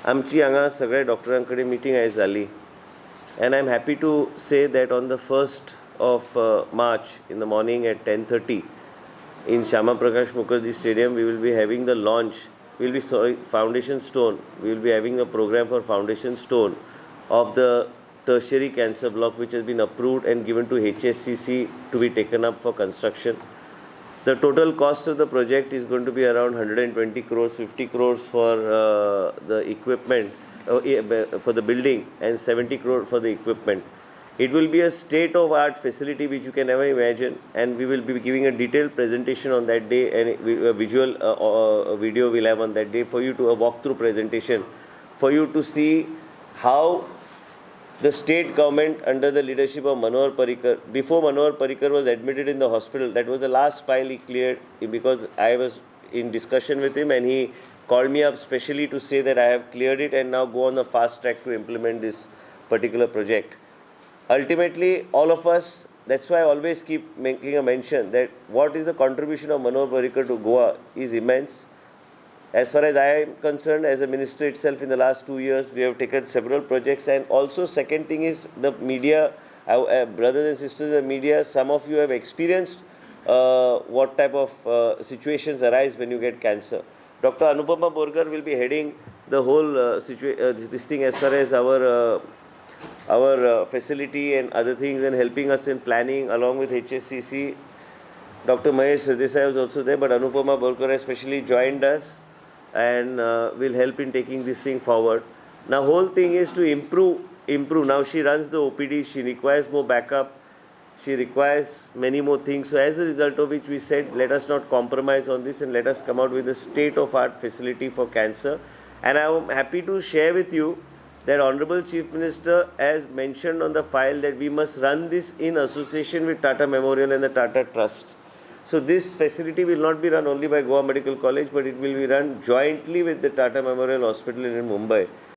आमची हांगा सगळे डॉक्टरां कडेन मिटींग आयज जाली and I'm happy to say that on the 1st of March in the morning at 10:30 in Shyama Prakash Mukherjee Stadium we will be having the launch, foundation stone, we will be having a program for foundation stone of the tertiary cancer block which has been approved and given to HSCC to be taken up for construction. The total cost of the project is going to be around 120 crores, 50 crores for the equipment, for the building, and 70 crore for the equipment. It will be a state-of-art facility which you can never imagine, and we will be giving a detailed presentation on that day, and a visual video we'll have on that day for you to a walkthrough presentation, for you to see how the state government under the leadership of Manohar Parrikar, before Manohar Parrikar was admitted in the hospital, that was the last file he cleared, because I was in discussion with him and he called me up specially to say that I have cleared it and now go on the fast track to implement this particular project. Ultimately, all of us, that's why I always keep making a mention that what is the contribution of Manohar Parrikar to Goa is immense. As far as I am concerned, as a minister itself, in the last 2 years, we have taken several projects. And also, second thing is the media, brothers and sisters in the media, some of you have experienced what type of situations arise when you get cancer. Dr. Anupama Borkar will be heading the whole this thing as far as our facility and other things, and helping us in planning along with HSCC. Dr. Mahesh Desai was also there, but Anupama Borkar especially joined us and will help in taking this thing forward. Now, whole thing is to improve. Now she runs the OPD, she requires more backup, she requires many more things. So as a result of which we said, let us not compromise on this and let us come out with a state-of-art facility for cancer. And I am happy to share with you that Honorable Chief Minister has mentioned on the file that we must run this in association with Tata Memorial and the Tata Trust. So this facility will not be run only by Goa Medical College, but it will be run jointly with the Tata Memorial Hospital in Mumbai.